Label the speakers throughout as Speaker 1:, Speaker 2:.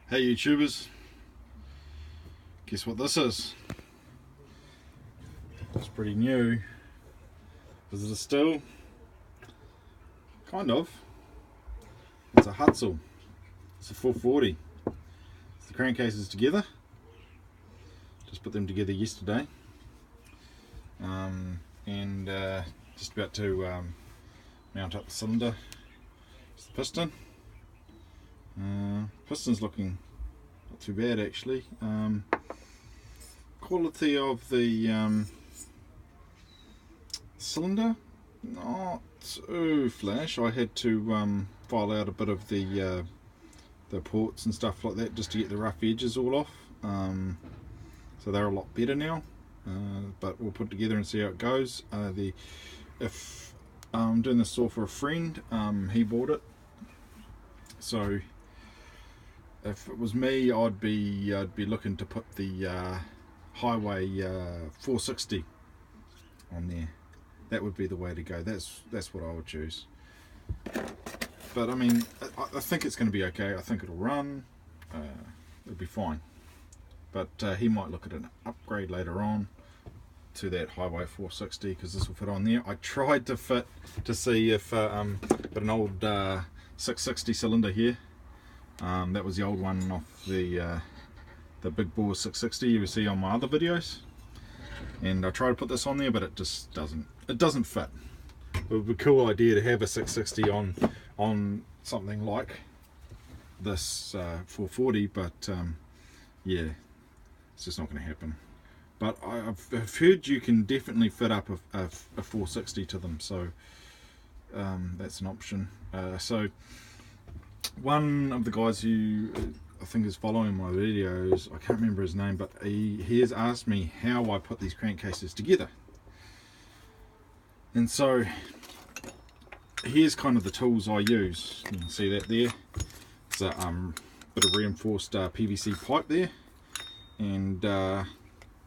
Speaker 1: Hey YouTubers, guess what this is? It's pretty new. Is it a still? Kind of. It's a Hutlz. It's a 440. It's the crankcases together. Just put them together yesterday. And just about to mount up the cylinder. It's the piston. Piston's looking not too bad actually. Quality of the cylinder, not too flash. I had to file out a bit of the ports and stuff like that just to get the rough edges all off. So they're a lot better now. But we'll put it together and see how it goes. If I'm doing this all for a friend, he bought it. So if it was me, I'd be looking to put the highway 460 on there. That would be the way to go. That's what I would choose. But I mean, I think it's going to be okay. I think it'll run. It'll be fine. But he might look at an upgrade later on to that highway 460 because this will fit on there. I tried to see if got an old 660 cylinder here. That was the old one off the big bore 660 you see on my other videos, and I tried to put this on there, but it just doesn't fit. It would be a cool idea to have a 660 on something like this 440, but yeah, it's just not going to happen. But I've heard you can definitely fit up a 460 to them, so that's an option. So one of the guys who I think is following my videos, I can't remember his name, but he has asked me how I put these crankcases together. And so here's kind of the tools I use. You can see that there. It's a bit of reinforced PVC pipe there, and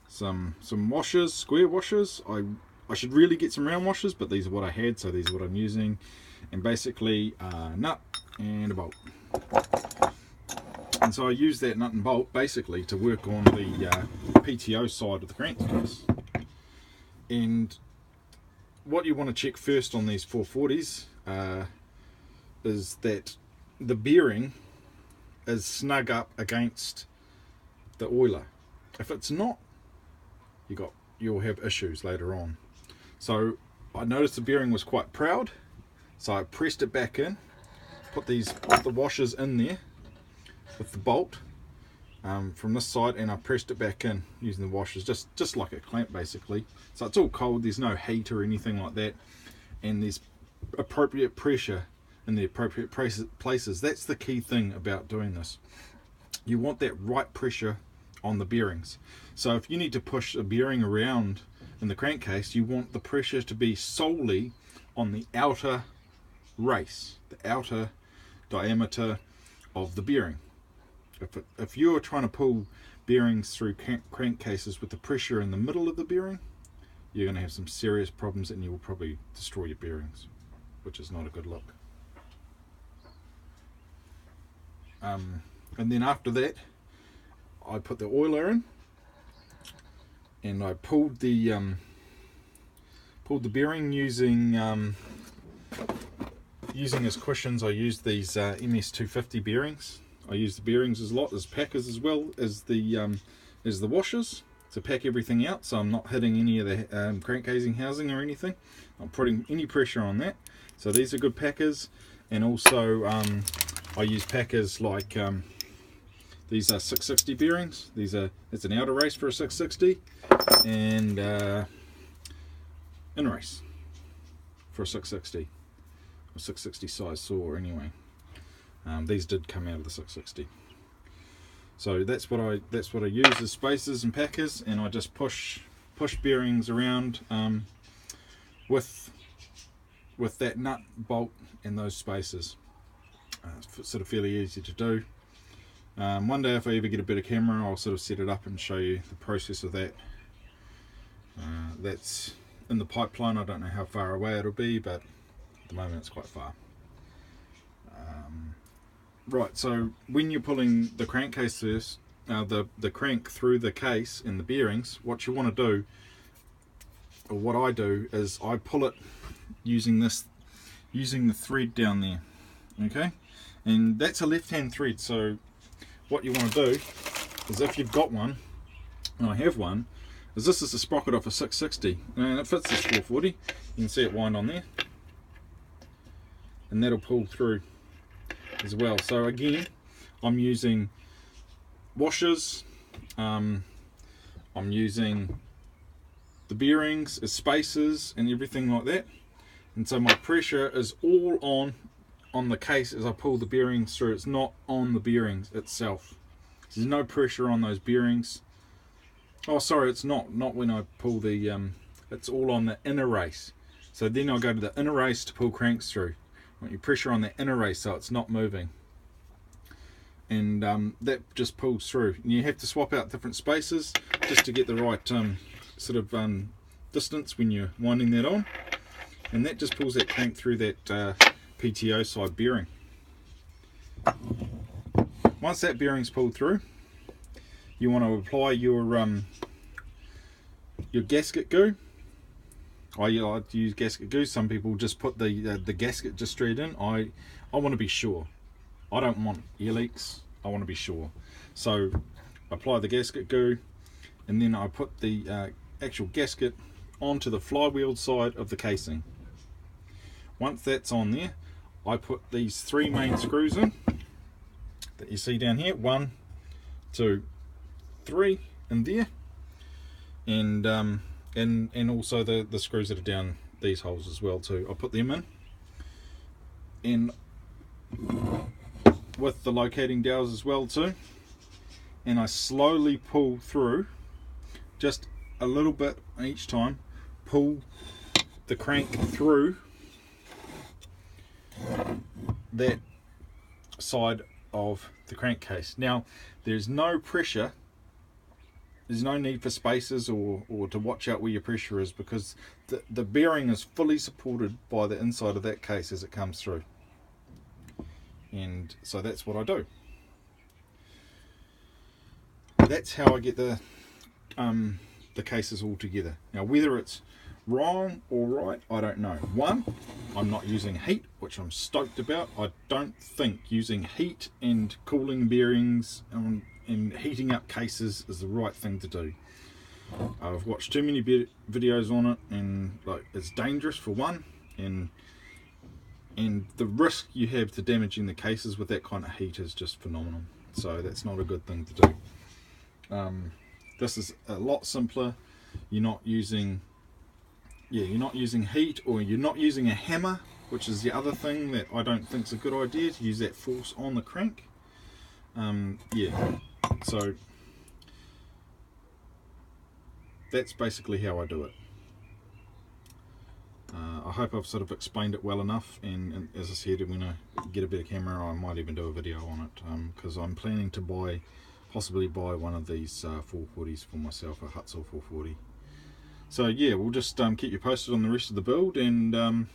Speaker 1: some washers, square washers. I should really get some round washers, but these are what I had, so these are what I'm using. And basically a nut and a bolt. And so I use that nut and bolt basically to work on the PTO side of the crankcase. And what you want to check first on these 440s is that the bearing is snug up against the oiler. If it's not, you'll have issues later on. So I noticed the bearing was quite proud, so I pressed it back in, put the washers in there with the bolt from this side, and I pressed it back in using the washers just like a clamp basically. So it's all cold, there's no heat or anything like that, and there's appropriate pressure in the appropriate places. That's the key thing about doing this. You want that right pressure on the bearings. So if you need to push a bearing around in the crankcase, you want the pressure to be solely on the outer race, the outer diameter of the bearing. If you're trying to pull bearings through crankcases with the pressure in the middle of the bearing, you're going to have some serious problems, and you will probably destroy your bearings, which is not a good look. And then after that, I put the oiler in, and I pulled the bearing using as cushions. I used these MS250 bearings. I use the bearings as packers as well as the washers to pack everything out, so I'm not hitting any of the crank casing housing or anything. I'm putting any pressure on that. So these are good packers, and also I use packers like these are 660 bearings. It's an outer race for a 660, and inner race for a 660, a 660 size saw anyway. These did come out of the 660. So that's what I use as spacers and packers, and I just push bearings around with that nut, bolt, and those spacers. It's sort of fairly easy to do. One day if I ever get a better camera, I'll sort of set it up and show you the process of that. That's in the pipeline. I don't know how far away it'll be, but at the moment it's quite far. Right, so when you're pulling the crankcase first, the crank through the case and the bearings, what you want to do, or what I do, is I pull it using the thread down there. Okay, and that's a left-hand thread. So what you want to do is, if you've got one, and I have one, is this is a sprocket off a 660, and it fits this 440. You can see it wind on there, and that'll pull through as well. So again, I'm using washers, I'm using the bearings as spacers and everything like that, and so my pressure is all on the case as I pull the bearings through. It's not on the bearings itself. There's no pressure on those bearings. Oh, sorry, it's not when I pull the it's all on the inner race. So then I go to the inner race to pull cranks through. I want your pressure on the inner race so it's not moving, and that just pulls through. And you have to swap out different spacers just to get the right sort of distance when you're winding that on, and that just pulls that crank through that PTO side bearing. Once that bearing's pulled through, you want to apply your gasket goo. I like to use gasket goo. Some people just put the gasket just straight in. I want to be sure. I don't want ear leaks. I want to be sure. So apply the gasket goo, and then I put the actual gasket onto the flywheel side of the casing. Once that's on there, I put these 3 main screws in that you see down here. 1, 2, 3 in there, and also the screws that are down these holes as well too. I put them in, and with the locating dowels as well too, and I slowly pull through, just a little bit each time, pull the crank through that side of the crankcase. Now there's no pressure, there's no need for spacers or to watch out where your pressure is, because the bearing is fully supported by the inside of that case as it comes through. And so that's what I do. That's how I get the cases all together. Now whether it's wrong or right, I don't know. One, I'm not using heat, which I'm stoked about. I don't think using heat and cooling bearings and heating up cases is the right thing to do. I've watched too many videos on it, and like, it's dangerous for one, and the risk you have to damaging the cases with that kind of heat is just phenomenal. So that's not a good thing to do. This is a lot simpler. You're not using heat, or you're not using a hammer, which is the other thing that I don't think is a good idea, to use that force on the crank. So that's basically how I do it. I hope I've sort of explained it well enough, and as I said, when I get a better camera I might even do a video on it, because I'm planning to possibly buy one of these 440s for myself, a Hutlz 440. So yeah, we'll just keep you posted on the rest of the build, and I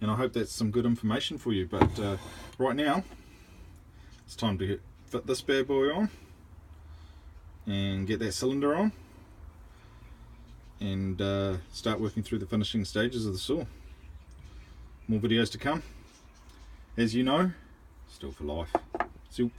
Speaker 1: hope that's some good information for you. But right now it's time to fit this bad boy on and get that cylinder on, and start working through the finishing stages of the saw. More videos to come, as you know. Still for life. See you.